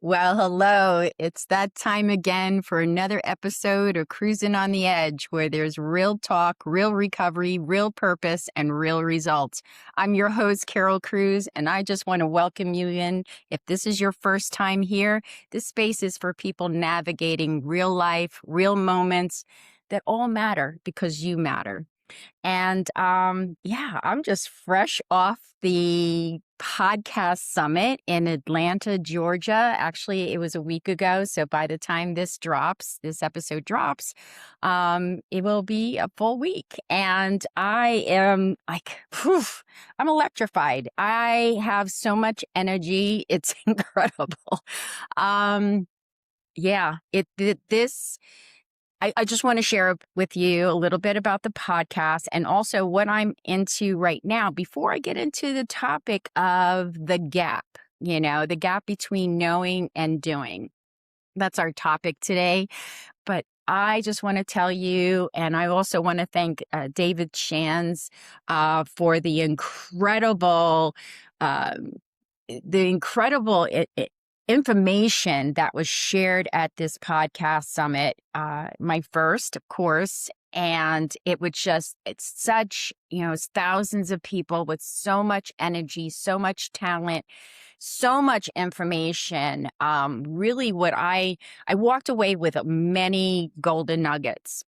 Well, hello. It's that time again for another episode of Cruising on the Edge, where there's real talk, real recovery, real purpose, and real results. I'm your host, Carol Cruz, and I just want to welcome you in. If this is your first time here, this space is for people navigating real life, real moments that all matter because you matter. And I'm just fresh off the podcast summit in Atlanta, Georgia. Actually, it was a week ago. So by the time this episode drops, it will be a full week. And I am like, whew, I'm electrified. I have so much energy. It's incredible. Um, this I just want to share with you a little bit about the podcast and also what I'm into right now before I get into the topic of the gap, the gap between knowing and doing. That's our topic today. But I just want to tell you, and I also want to thank David Shands for um, the incredible information that was shared at this podcast summit, my first, of course. And it's such, it's thousands of people with so much energy, so much talent, so much information. Really I walked away with many golden nuggets.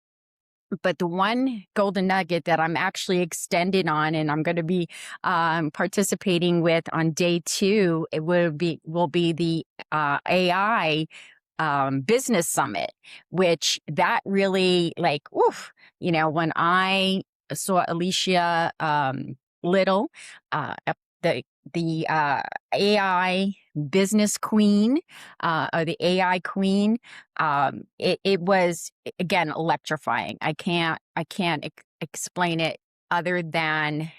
But the one golden nugget that I'm actually extended on, and I'm going to be participating with on day 2, it will be the AI business summit, which that really when I saw Alicia Little, the AI business queen, or the AI queen, it was again electrifying. I can't explain it other than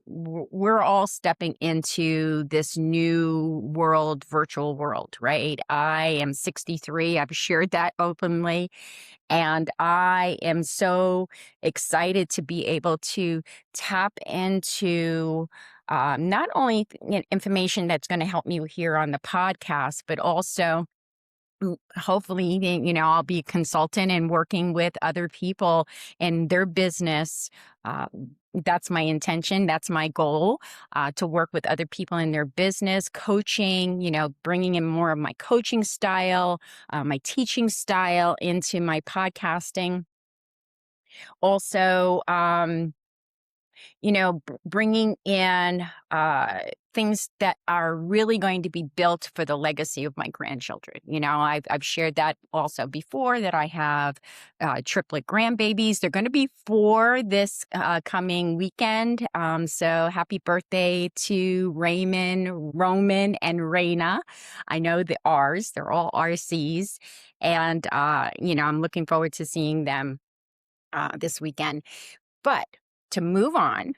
we're all stepping into this new world, virtual world, right? I am 63. I've shared that openly. And I am so excited to be able to tap into not only information that's going to help me here on the podcast, but also hopefully, I'll be a consultant and working with other people in their business. That's my intention. That's my goal, to work with other people in their business, coaching, bringing in more of my coaching style, my teaching style into my podcasting. Also, bringing in things that are really going to be built for the legacy of my grandchildren. I've shared that also before, that I have triplet grandbabies. They're going to be 4 this coming weekend. So happy birthday to Raymond, Roman, and Raina. I know the R's, they're all RCs. And, I'm looking forward to seeing them this weekend. But to move on,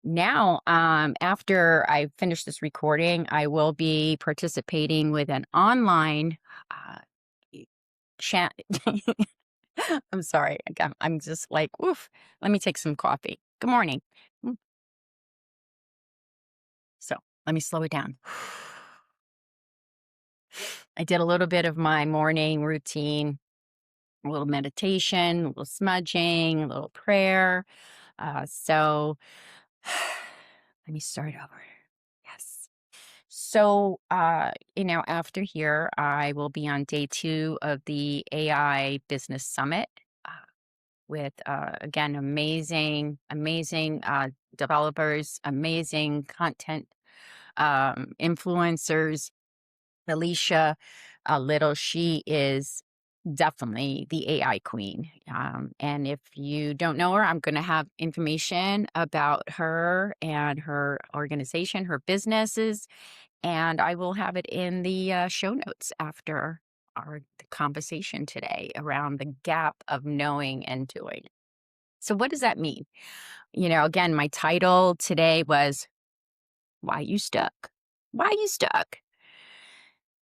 now, after I finish this recording, I will be participating with an online chat. I'm sorry. I'm just like, oof, let me take some coffee. Good morning. So let me slow it down. I did a little bit of my morning routine, a little meditation, a little smudging, a little prayer. So let me start over. Yes. So, after here, I will be on day 2 of the AI Business Summit with, again, amazing developers, amazing content influencers. Alicia Little, she is definitely the AI queen. And if you don't know her, I'm going to have information about her and her organization, her businesses, and I will have it in the show notes after the conversation today around the gap of knowing and doing. So what does that mean? Again, my title today was Why You Stuck? Why You Stuck?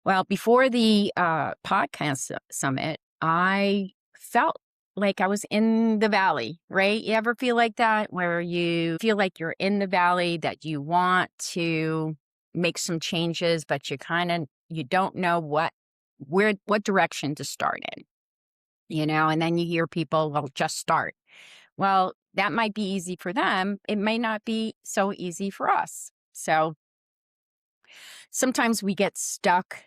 Well, before the podcast summit, I felt like I was in the valley, right? You ever feel like that, where you feel like you're in the valley, that you want to make some changes, but you don't know what direction to start in, and then you hear people, well, just start. Well, that might be easy for them. It may not be so easy for us. So sometimes we get stuck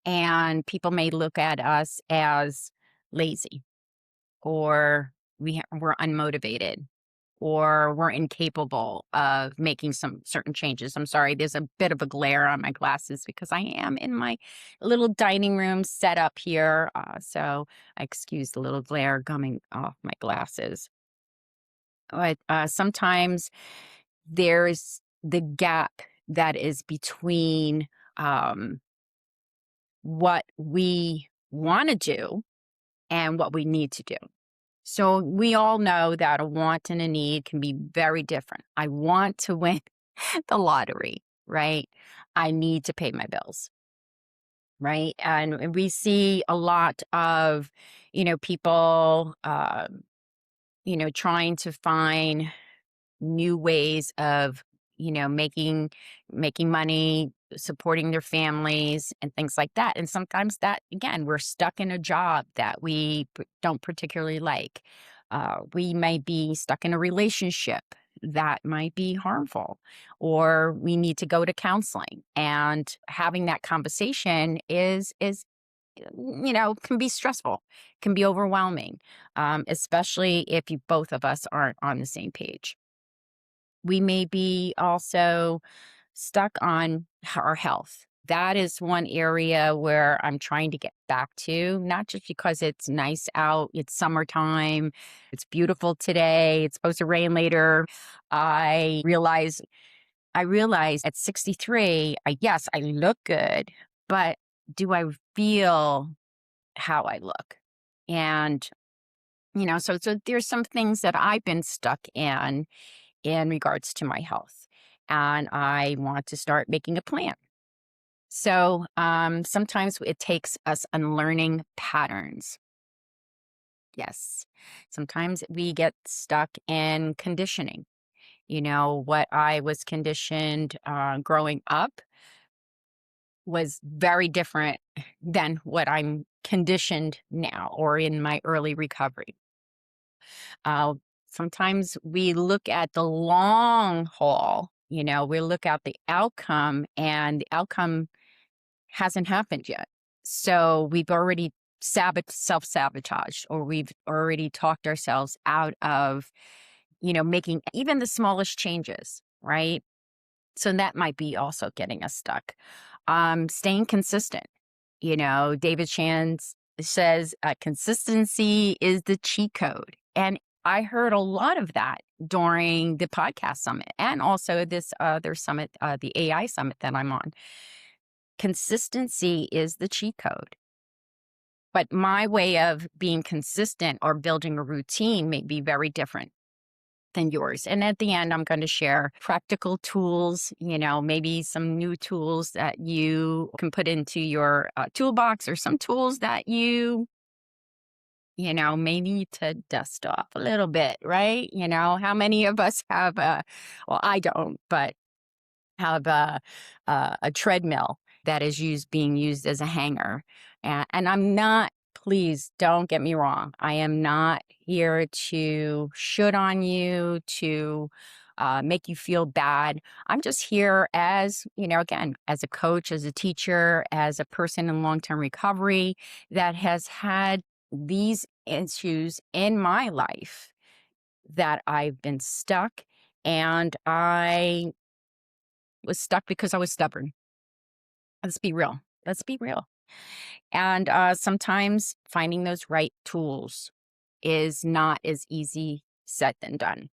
and people may look at us as lazy, or we're unmotivated, or we're incapable of making some certain changes. I'm sorry, there's a bit of a glare on my glasses because I am in my little dining room setup here. So I excuse the little glare coming off my glasses. But sometimes there's the gap that is between um, what we want to do and what we need to do. So we all know that a want and a need can be very different. I want to win the lottery, right? I need to pay my bills, right? And we see a lot of, people, trying to find new ways of making money, supporting their families and things like that. And sometimes that, again, we're stuck in a job that we don't particularly like. We might be stuck in a relationship that might be harmful, or we need to go to counseling, and having that conversation is can be stressful, can be overwhelming, especially if both of us aren't on the same page. We may be also stuck on our health. That is one area where I'm trying to get back to, not just because it's nice out, it's summertime, it's beautiful today, it's supposed to rain later. I realize at 63, yes, I look good, but do I feel how I look? And so there's some things that I've been stuck in regards to my health. And I want to start making a plan. So sometimes it takes us unlearning patterns. Yes. Sometimes we get stuck in conditioning. What I was conditioned growing up was very different than what I'm conditioned now or in my early recovery. Uh, Sometimes we look at the long haul, we look at the outcome, and the outcome hasn't happened yet. So we've already self-sabotaged, or we've already talked ourselves out of, making even the smallest changes, right? So that might be also getting us stuck. Staying consistent. David Shands says consistency is the cheat code. And I heard a lot of that during the podcast summit and also this other summit, the AI summit that I'm on. Consistency is the cheat code. But my way of being consistent or building a routine may be very different than yours. And at the end, I'm going to share practical tools, maybe some new tools that you can put into your toolbox, or some tools that may need to dust off a little bit, right? How many of us have well, I don't, but have a treadmill that is being used as a hanger. And I'm not, please don't get me wrong, I am not here to shoot on you, to make you feel bad. I'm just here as, again, as a coach, as a teacher, as a person in long-term recovery that has had these issues in my life, that I've been stuck, and I was stuck because I was stubborn. Let's be real. Let's be real. And sometimes finding those right tools is not as easy said than done.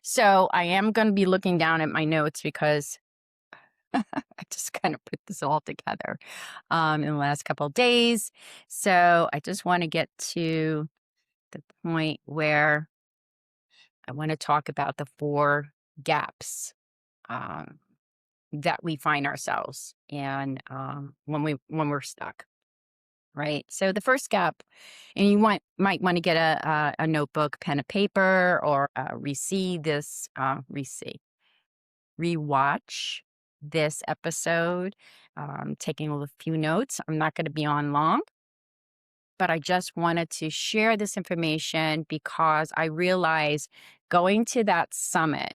So I am going to be looking down at my notes because I just kind of put this all together in the last couple of days. So I just want to get to the point where I want to talk about the 4 gaps um, that we find ourselves in when we're stuck, right? So the first gap, and you might want to get a notebook, pen, and paper, or rewatch this episode, taking a few notes. I'm not going to be on long, but I just wanted to share this information because I realize going to that summit,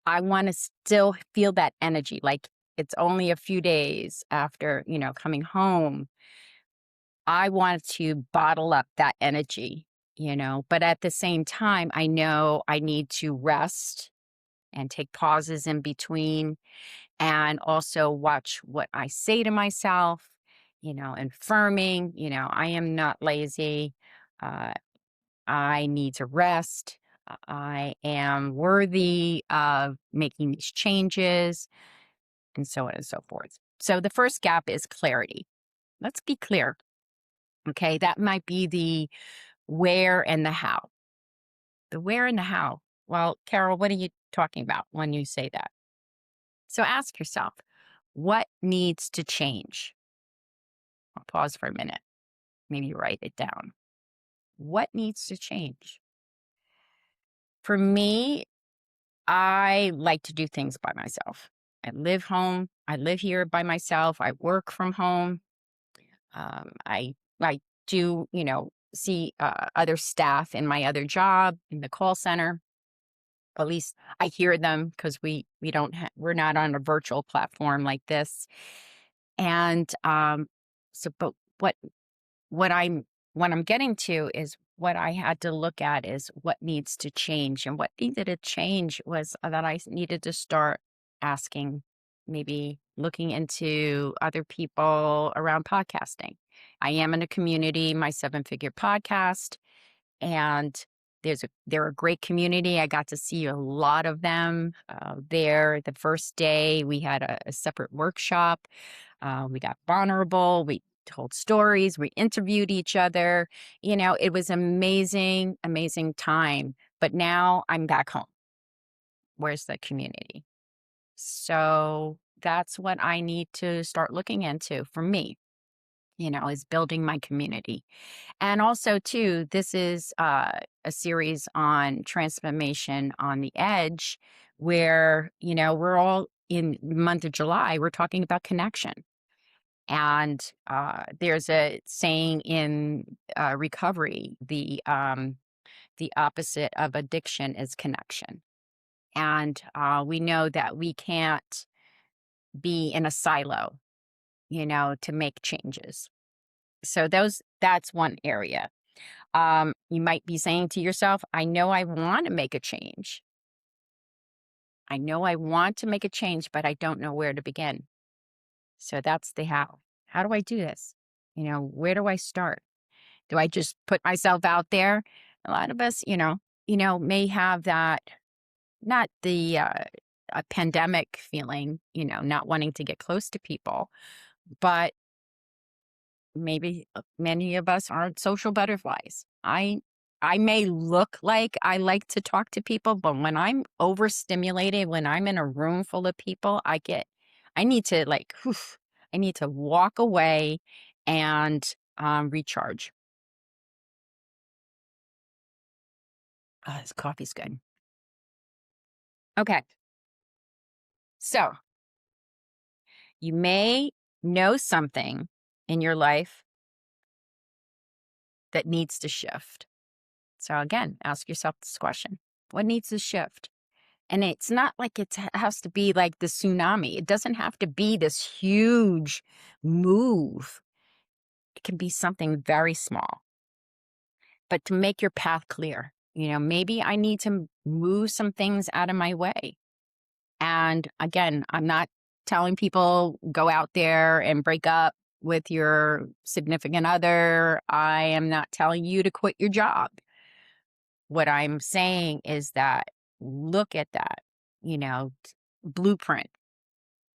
I want to still feel that energy. Like it's only a few days after, coming home. I want to bottle up that energy, but at the same time, I know I need to rest and take pauses in between and also watch what I say to myself, and affirming, I am not lazy. Uh, I need to rest. I am worthy of making these changes, and so on and so forth. So the first gap is clarity. Let's be clear. Okay. That might be the where and the how. The where and the how. Well, Carol, what are you talking about when you say that? So ask yourself, what needs to change? I'll pause for a minute. Maybe write it down. What needs to change? For me, I like to do things by myself. I live home. I live here by myself. I work from home. I do, see other staff in my other job in the call center. At least I hear them because we don't we're not on a virtual platform like this. And but what I'm what I'm getting to is what I had to look at is what needs to change. And what needed to change was that I needed to start asking, maybe looking into other people around podcasting. I am in a community, my seven figure podcast, and they're a great community. I got to see a lot of them there. The first day we had a separate workshop. We got vulnerable. We told stories. We interviewed each other. It was amazing, amazing time. But now I'm back home. Where's the community? So that's what I need to start looking into for me, is building my community. And also, too, this is a series on transformation on the edge where, we're all in the month of July, we're talking about connection. And there's a saying in recovery, the opposite of addiction is connection. And we know that we can't be in a silo, to make changes. So that's one area. You might be saying to yourself, I know I want to make a change. I know I want to make a change, but I don't know where to begin. So that's the how. How do I do this? Where do I start? Do I just put myself out there? A lot of us, may have that, not the a pandemic feeling, not wanting to get close to people, but maybe many of us aren't social butterflies. I may look like I like to talk to people, but when I'm overstimulated, when I'm in a room full of people, I need to I need to walk away and recharge. Oh, this coffee's good. Okay. So you may know something in your life that needs to shift. So again, ask yourself this question. What needs to shift? And it's not like it has to be like the tsunami. It doesn't have to be this huge move. It can be something very small. But to make your path clear, maybe I need to move some things out of my way. And again, I'm not telling people go out there and break up with your significant other. I am not telling you to quit your job. What I'm saying is that look at that, blueprint.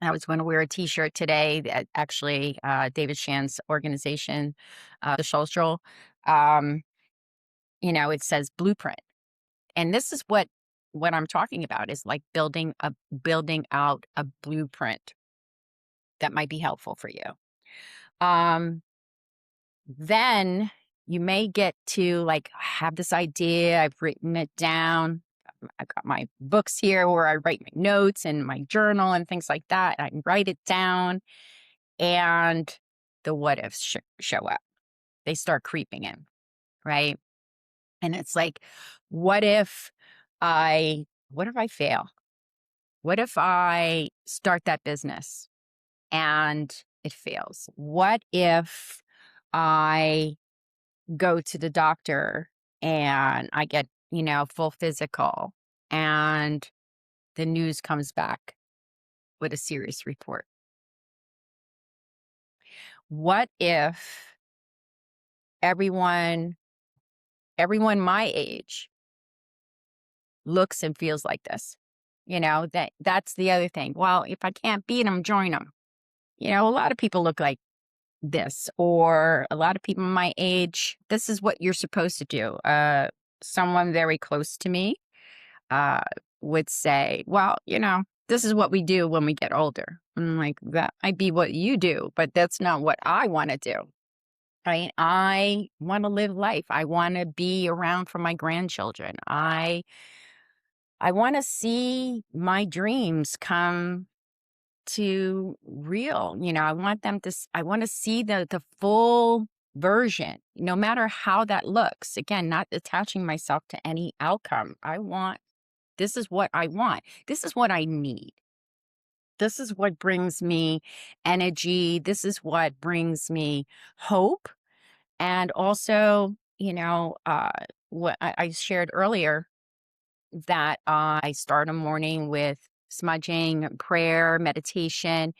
I was going to wear a T-shirt today that actually David Shan's organization, the social, it says blueprint, and this is what I'm talking about is like building out a blueprint that might be helpful for you. Then you may get to like have this idea. I've written it down. I've got my books here where I write my notes and my journal and things like that. I write it down, and the what ifs show up. They start creeping in, right? And it's like, what if what if I fail? What if I start that business and it fails? What if I go to the doctor and I get, full physical and the news comes back with a serious report? What if everyone my age looks and feels like this? That's the other thing. Well, if I can't beat them, join them. A lot of people look like this, or a lot of people my age, this is what you're supposed to do. Someone very close to me uh, would say, well, this is what we do when we get older. I'm like, that might be what you do, but that's not what I want to do. Right? I want to live life. I want to be around for my grandchildren. I want to see my dreams come to real. I want them to, I want to see the full version, no matter how that looks. Again, not attaching myself to any outcome. This is what I want. This is what I need. This is what brings me energy. This is what brings me hope. And also, what I shared earlier, that I start a morning with smudging, prayer, meditation.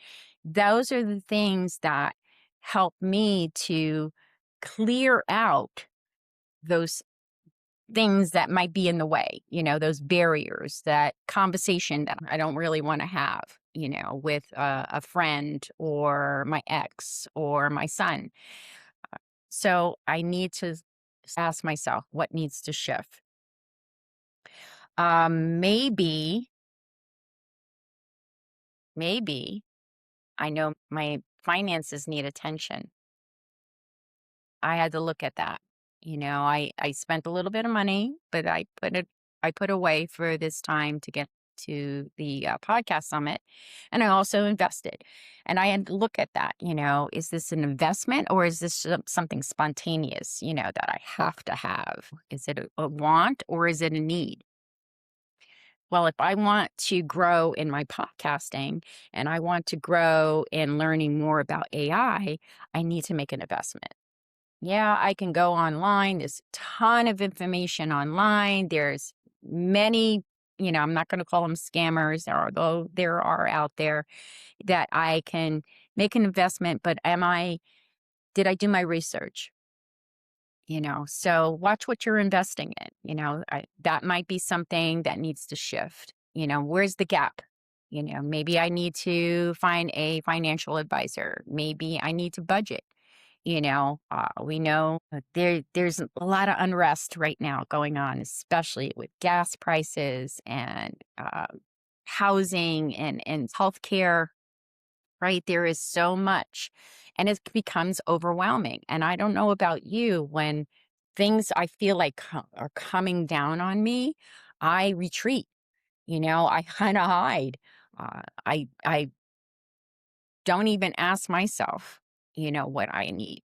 Those are the things that help me to clear out those things that might be in the way, those barriers, that conversation that I don't really want to have, with a friend or my ex or my son. So I need to ask myself, what needs to shift? Maybe I know my finances need attention. I had to look at that. I spent a little bit of money, but I put away for this time to get to the podcast summit, and I also invested. And I had to look at that. Is this an investment, or is this something spontaneous? That I have to have. Is it a want, or is it a need? Well, if I want to grow in my podcasting and I want to grow in learning more about AI, I need to make an investment. Yeah, I can go online. There's a ton of information online. There's many, I'm not going to call them scammers, although there are out there, that I can make an investment. But did I do my research? So watch what you're investing in. That might be something that needs to shift. Where's the gap? Maybe I need to find a financial advisor. Maybe I need to budget. We know that there's a lot of unrest right now going on, especially with gas prices and housing and healthcare. Right? There is so much, and it becomes overwhelming. And I don't know about you, when things I feel like are coming down on me, I retreat. I kind of hide. I don't even ask myself, what I need.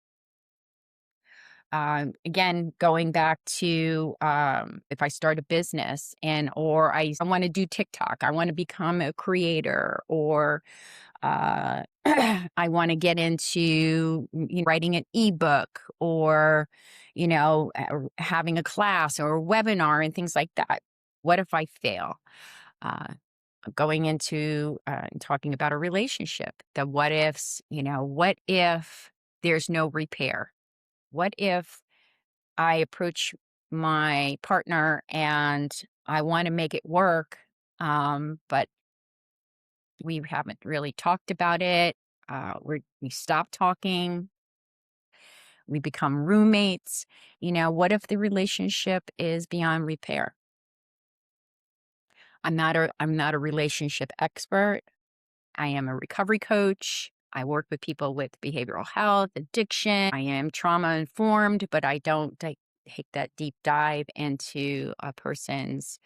Again, going back to if I start a business or I want to do TikTok, I want to become a creator, or I want to get into writing an ebook, or having a class or a webinar and things like that. What if I fail? Going into talking about a relationship, the what ifs. What if there's no repair? What if I approach my partner and I want to make it work, but we haven't really talked about it. We stop talking. We become roommates. What if the relationship is beyond repair? I'm not a relationship expert. I am a recovery coach. I work with people with behavioral health, addiction. I am trauma informed, but I don't take that deep dive into a person's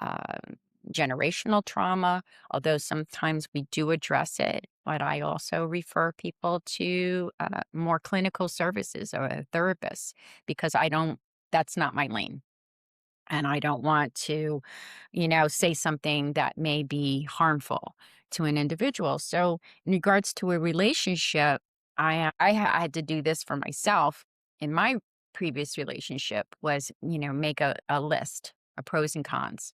um, generational trauma, although sometimes we do address it. But I also refer people to more clinical services or a therapist because that's not my lane. And I don't want to, say something that may be harmful to an individual. So, in regards to a relationship, I had to do this for myself in my previous relationship was, make a list of pros and cons.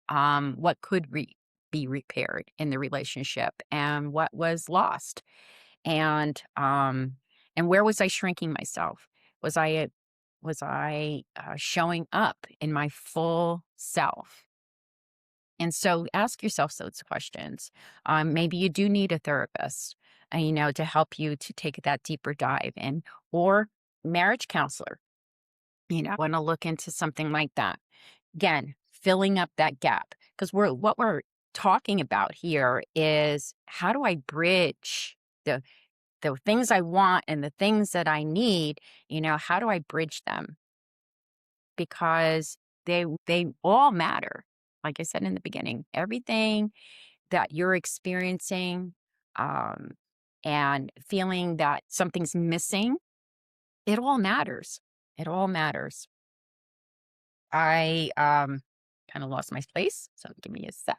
What could be repaired in the relationship and what was lost. And and where was I shrinking myself? Was I showing up in my full self? And so ask yourself those questions. Maybe you do need a therapist, to help you to take that deeper dive and or marriage counselor, want to look into something like that. Again, filling up that gap because what we're talking about here is how do I bridge the things I want and the things that I need, how do I bridge them? Because they all matter. Like I said in the beginning, everything that you're experiencing um, and feeling that something's missing, it all matters. It all matters. I kind of lost my place, so give me a sec.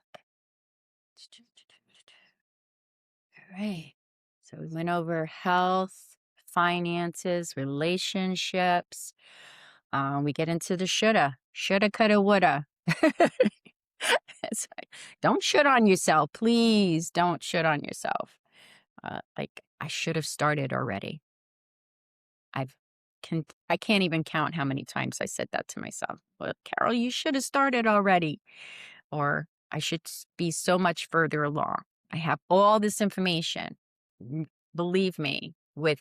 All right. So we went over health, finances, relationships. We get into the shoulda, coulda, woulda. It's like, don't shit on yourself, please. Don't shit on yourself. Like I should have started already. I've I can't even count how many times I said that to myself. Well, Carol, you should have started already, or I should be so much further along. I have all this information. Believe me, with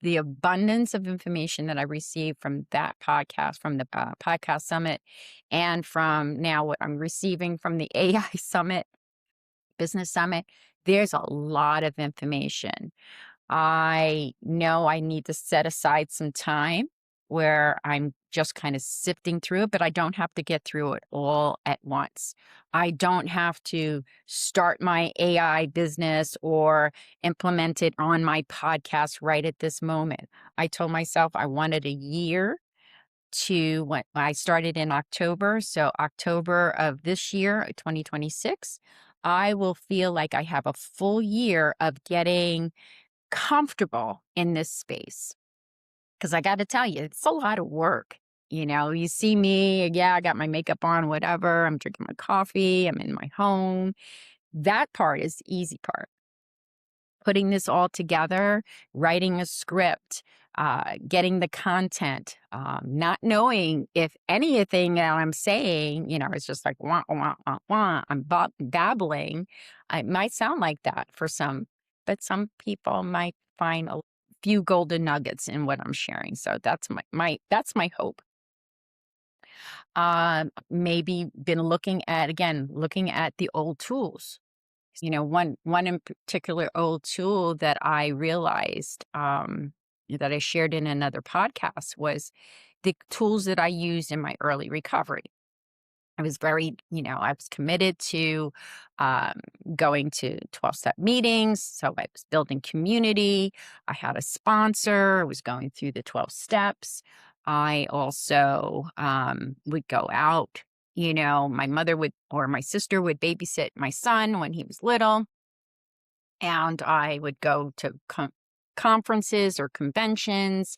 the abundance of information that I received from that podcast, from the podcast summit, and from now what I'm receiving from the AI summit, business summit, there's a lot of information. I know I need to set aside some time where I'm just kind of sifting through it, but I don't have to get through it all at once. I don't have to start my AI business or implement it on my podcast right at this moment. I told myself I wanted a year to when I started in October. So, October of this year, 2026, I will feel like I have a full year of getting comfortable in this space. Because I got to tell you, it's a lot of work. You see me, yeah, I got my makeup on, whatever. I'm drinking my coffee, I'm in my home. That part is the easy part. Putting this all together, writing a script, getting the content, not knowing if anything that I'm saying, is just like, wah, wah, wah, wah, I'm babbling. It might sound like that for some, but some people might find a few golden nuggets in what I'm sharing. So that's that's my hope. Maybe been looking at the old tools. One in particular old tool that I realized that I shared in another podcast was the tools that I used in my early recovery. I was I was committed to um, going to 12-step meetings. So I was building community. I had a sponsor. I was going through the 12 steps. I also would go out. My mother would or my sister would babysit my son when he was little. And I would go to conferences or conventions,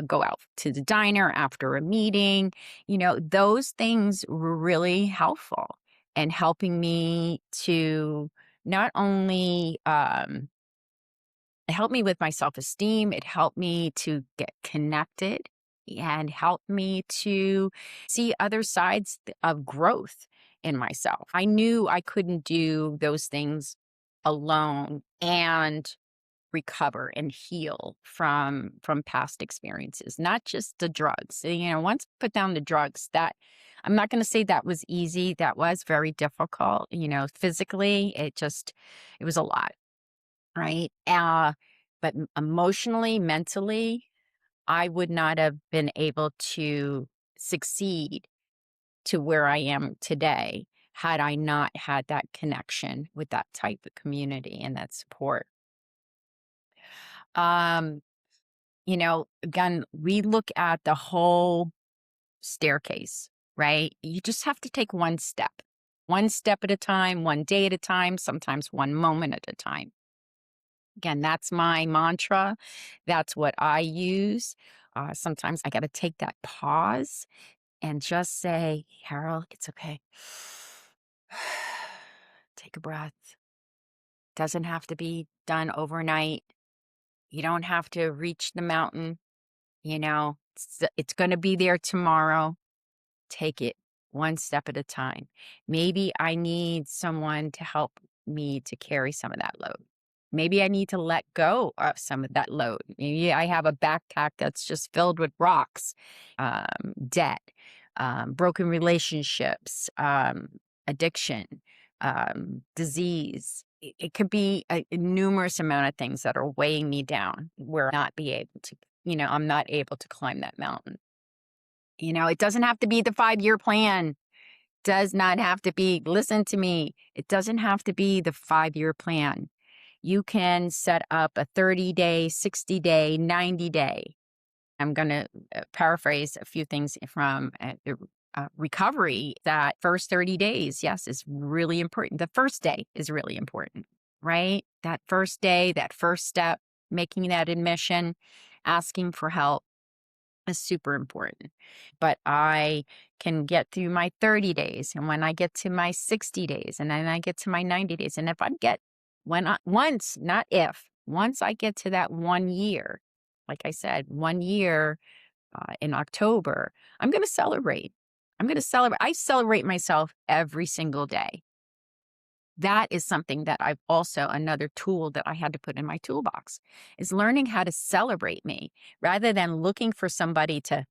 go out to the diner after a meeting. Those things were really helpful and helping me to not only it helped me with my self-esteem, it helped me to get connected and helped me to see other sides of growth in myself. I knew I couldn't do those things alone and recover and heal from past experiences, not just the drugs. Once I put down the drugs, that I'm not going to say that was easy. That was very difficult. Physically, it was a lot, right? But emotionally, mentally, I would not have been able to succeed to where I am today had I not had that connection with that type of community and that support. Um, again, we look at the whole staircase, right? You just have to take one step at a time, one day at a time, sometimes one moment at a time. Again, that's my mantra. That's what I use. Sometimes I got to take that pause and just say, Carol, it's okay. Take a breath. Doesn't have to be done overnight. You don't have to reach the mountain. It's going to be there tomorrow. Take it one step at a time. Maybe I need someone to help me to carry some of that load. Maybe I need to let go of some of that load. Maybe I have a backpack that's just filled with rocks, debt, broken relationships, addiction, disease. It could be a numerous amount of things that are weighing me down where I'm not able to climb that mountain. It doesn't have to be the 5-year plan. Does not have to be, listen to me, it doesn't have to be the 5-year plan. You can set up a 30-day, 60-day, 90-day. I'm going to paraphrase a few things from the recovery. That first 30 days, yes, is really important. The first day is really important, right? That first day, that first step, making that admission, asking for help is super important. But I can get through my 30 days. And when I get to my 60 days, and then I get to my 90 days, and if I get once, not if, once I get to that 1 year, like I said, 1 year in October, I'm going to celebrate. I'm going to celebrate. I celebrate myself every single day. That is something that I've also, another tool that I had to put in my toolbox, is learning how to celebrate me rather than looking for somebody to,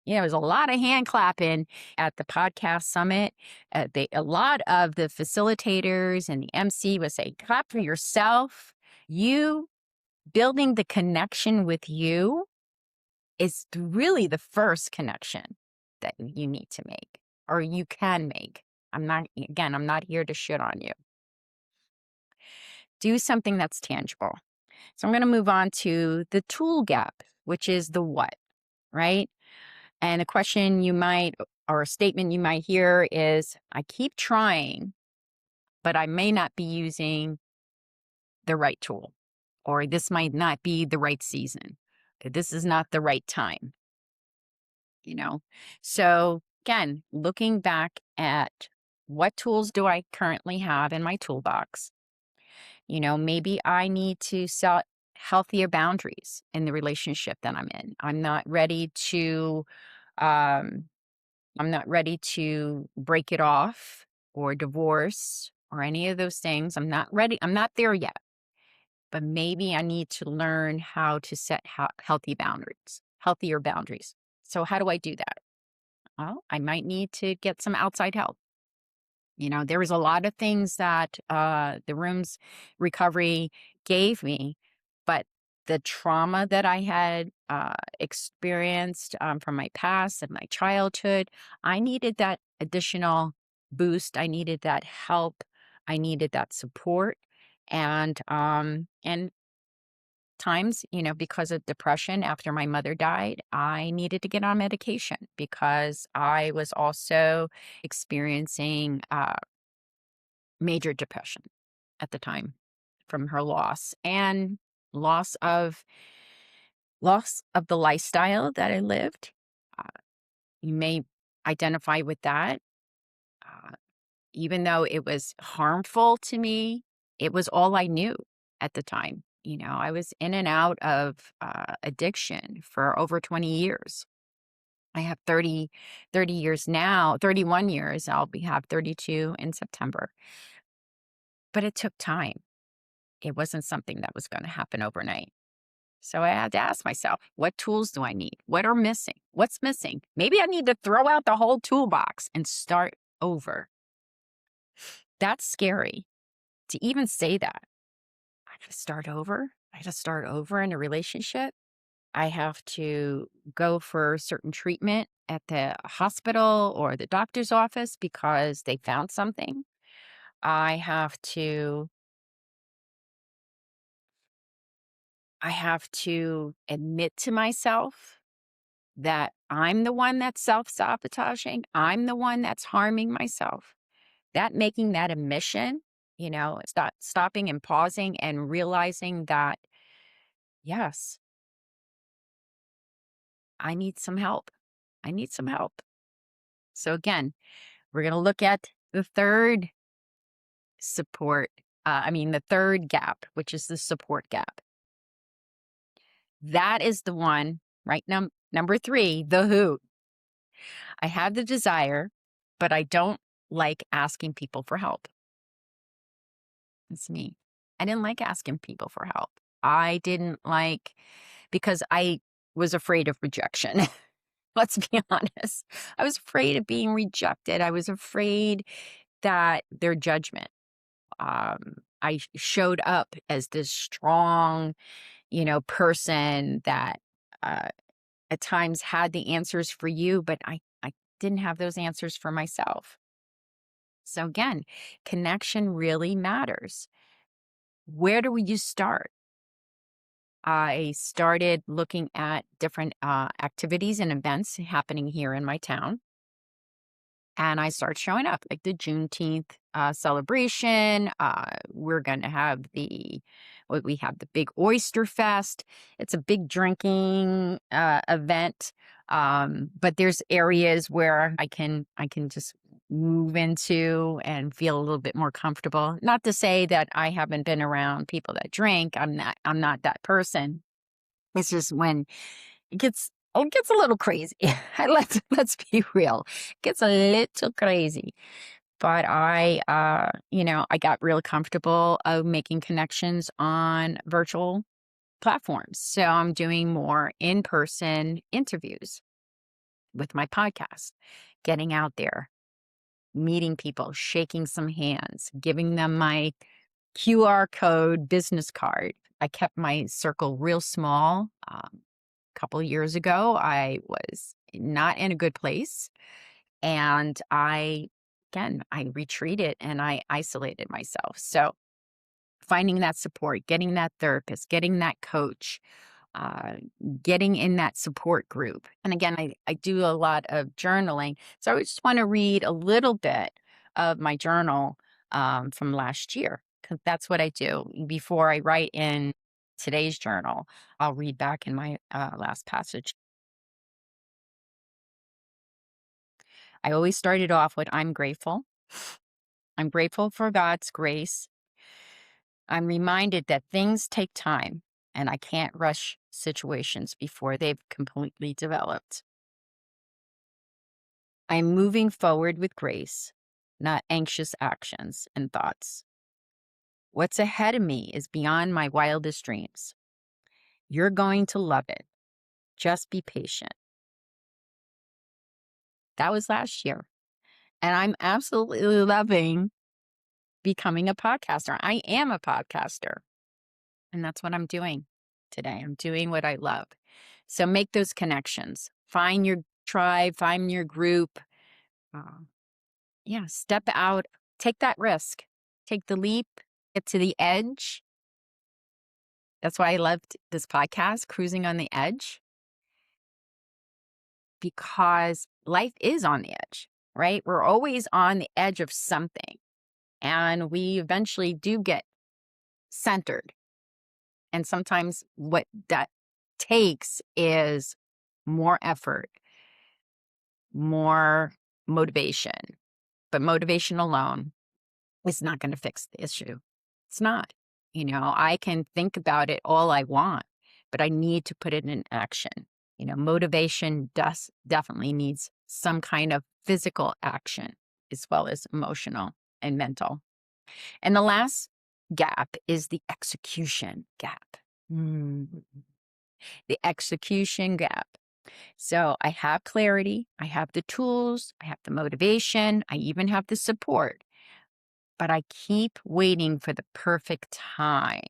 there's a lot of hand clapping at the podcast summit. A lot of the facilitators and the MC would say, clap for yourself. You building the connection with you is really the first connection that you need to make or you can make. I'm not here to shit on you. Do something that's tangible. So I'm going to move on to the tool gap, which is the what, right? And a question or a statement you might hear is, I keep trying, but I may not be using the right tool, or this might not be the right season. This is not the right time, So again, looking back at what tools do I currently have in my toolbox? Maybe I need to set healthier boundaries in the relationship that I'm in. Um, I'm not ready to break it off or divorce or any of those things. I'm not ready. I'm not there yet. But maybe I need to learn how to set healthier boundaries. So how do I do that? Well, I might need to get some outside help. There was a lot of things that the rooms recovery gave me, but the trauma that I had experienced from my past and my childhood, I needed that additional boost. I needed that help. I needed that support. And times, because of depression after my mother died, I needed to get on medication because I was also experiencing major depression at the time from her loss and loss of the lifestyle that I lived. Uh, you may identify with that. Uh, Even though it was harmful to me, it was all I knew at the time. I was in and out of addiction for over 20 years. I have 30 years now, 31 years. Have 32 in September. But it took time. It wasn't something that was going to happen overnight. So I had to ask myself, what tools do I need? What are missing? What's missing? Maybe I need to throw out the whole toolbox and start over. That's scary to even say that. I got to start over. I got to start over in a relationship. I have to go for certain treatment at the hospital or the doctor's office because they found something. I have to I have to admit to myself that I'm the one that's self-sabotaging. I'm the one that's harming myself. That making that admission, stopping and pausing and realizing that, yes, I need some help. I need some help. So again, we're going to look at the third support, the third gap, which is the support gap. That is the one, right? Number three, the who. I have the desire, but I don't like asking people for help. It's me. I didn't like asking people for help. I didn't like, because I was afraid of rejection. Let's be honest. I was afraid of being rejected. I was afraid that their judgment. I showed up as this strong, person that uh, at times had the answers for you, but I didn't have those answers for myself. So again, connection really matters. Where do you start? I started looking at different activities and events happening here in my town. And I start showing up, like the Juneteenth celebration. We're going to have we have the big Oyster Fest. It's a big drinking event, but there's areas where I can just move into and feel a little bit more comfortable. Not to say that I haven't been around people that drink. I'm not that person. It's just when it gets a little crazy. Let's be real. It gets a little crazy. But I got real comfortable of making connections on virtual platforms. So I'm doing more in-person interviews with my podcast, getting out there, meeting people, shaking some hands, giving them my QR code business card. I kept my circle real small. Couple of years ago, I was not in a good place. And I retreated and I isolated myself. So finding that support, getting that therapist, getting that coach, uh, getting in that support group. And again, I do a lot of journaling. So I just want to read a little bit of my journal from last year, because that's what I do. Before I write in today's journal, I'll read back in my last passage. I always started off with I'm grateful. I'm grateful for God's grace. I'm reminded that things take time and I can't rush situations before they've completely developed. I'm moving forward with grace, not anxious actions and thoughts. What's ahead of me is beyond my wildest dreams. You're going to love it. Just be patient. That was last year. And I'm absolutely loving becoming a podcaster. I am a podcaster. And that's what I'm doing today. I'm doing what I love. So make those connections. Find your tribe, find your group. Uh, step out, take that risk, take the leap, get to the edge. That's why I loved this podcast, Cruising on the Edge, because life is on the edge, right? We're always on the edge of something. And we eventually do get centered. And sometimes what that takes is more effort, more motivation. But motivation alone is not going to fix the issue. It's not. I can think about it all I want, but I need to put it in action. Motivation does definitely needs some kind of physical action as well as emotional and mental. And the last gap is the execution gap. The execution gap. So I have clarity, I have the tools, I have the motivation, I even have the support, but I keep waiting for the perfect time.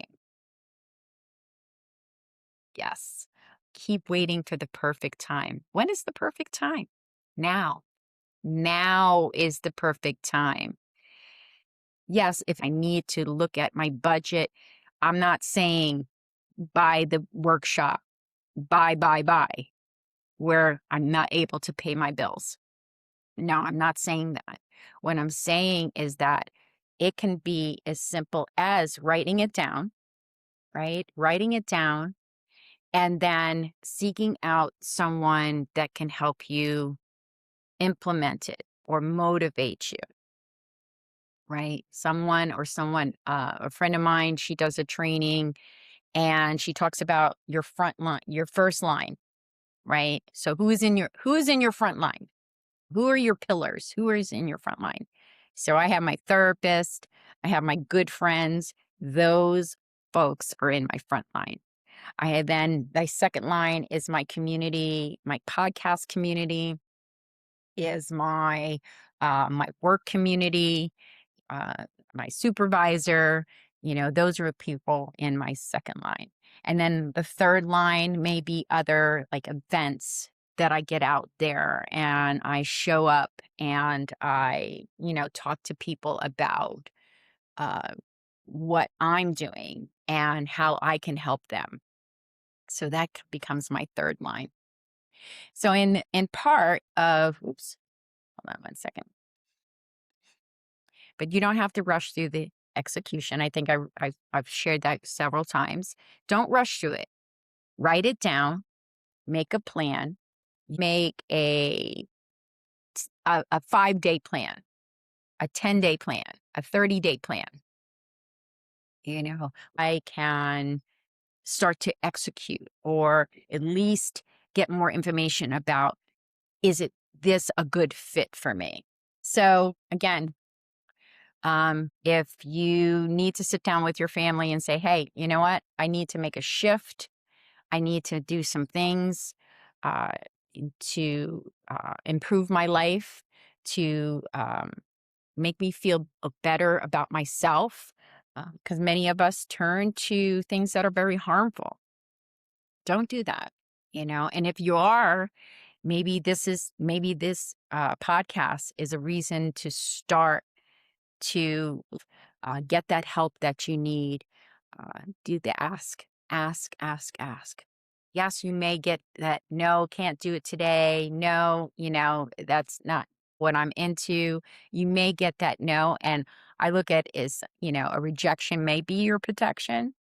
Yes. keep waiting for the perfect time. When is the perfect time? Now. Now is the perfect time. Yes, if I need to look at my budget, I'm not saying buy the workshop, buy, where I'm not able to pay my bills. No, I'm not saying that. What I'm saying is that it can be as simple as writing it down, right? Writing it down and then seeking out someone that can help you implement it or motivate you, right? A friend of mine, she does a training and she talks about your front line, your first line, right? So who is in your front line? Who are your pillars? Who is in your front line? So I have my therapist, I have my good friends. Those folks are in my front line. I have then my second line is my community, my podcast community, is my work community, uh, my supervisor. Those are people in my second line. And then the third line may be other like events that I get out there and I show up and I, talk to people about uh, what I'm doing and how I can help them. So that becomes my third line. So in part of, oops, hold on one second. But you don't have to rush through the execution. I think I've shared that several times. Don't rush through it. Write it down. Make a plan. Make a 5-day plan, a 10-day plan, a 30-day plan. I can start to execute or at least get more information about, is this a good fit for me? So again, if you need to sit down with your family and say, hey, you know what? I need to make a shift. I need to do some things uh, to improve my life, to make me feel better about myself. Because many of us turn to things that are very harmful. Don't do that, And if you are, maybe this podcast is a reason to start to get that help that you need. Do the ask. Yes, you may get that, no, can't do it today. No, that's not what I'm into. You may get that no. And I look at it as, a rejection may be your protection,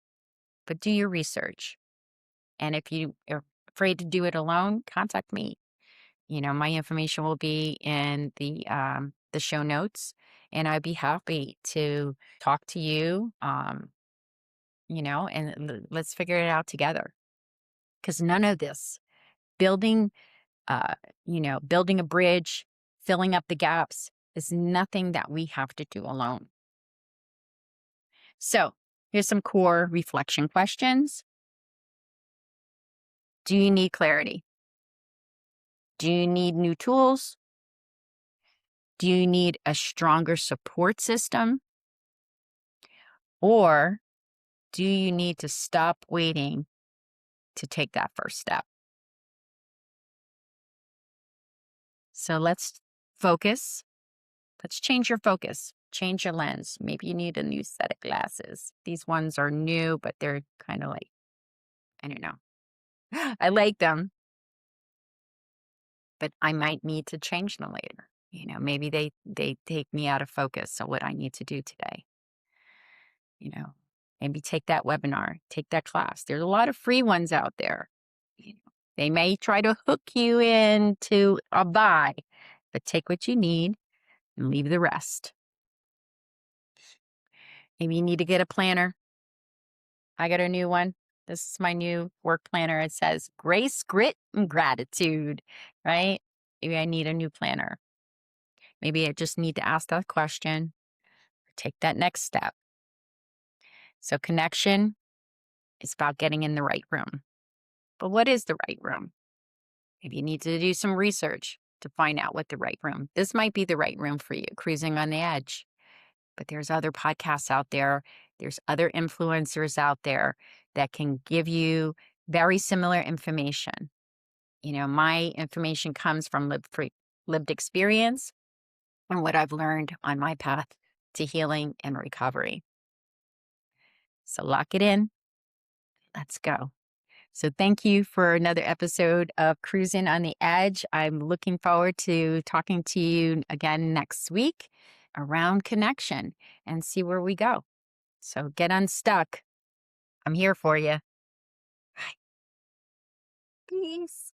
but do your research. And if you are afraid to do it alone, contact me. My information will be in the show notes, and I'd be happy to talk to you, and let's figure it out together. Because none of this building, uh, building a bridge, filling up the gaps is nothing that we have to do alone. So here's some core reflection questions. Do you need clarity? Do you need new tools? Do you need a stronger support system? Or do you need to stop waiting to take that first step? So let's focus. Let's change your focus. Change your lens. Maybe you need a new set of glasses. These ones are new, but they're kind of like, I don't know. I like them, but I might need to change them later. Maybe they take me out of focus on what I need to do today. Maybe take that webinar, take that class. There's a lot of free ones out there. They may try to hook you into a buy, but take what you need and leave the rest. Maybe you need to get a planner. I got a new one. This is my new work planner. It says grace, grit, and gratitude, right? Maybe I need a new planner. Maybe I just need to ask that question, take that next step. So connection is about getting in the right room. But what is the right room? Maybe you need to do some research to find out what the right room. This might be the right room for you, Cruising on the Edge. But there's other podcasts out there. There's other influencers out there that can give you very similar information. My information comes from lived experience and what I've learned on my path to healing and recovery. So lock it in. Let's go. So thank you for another episode of Cruising on the Edge. I'm looking forward to talking to you again next week around connection and see where we go. So get unstuck. I'm here for you. Peace.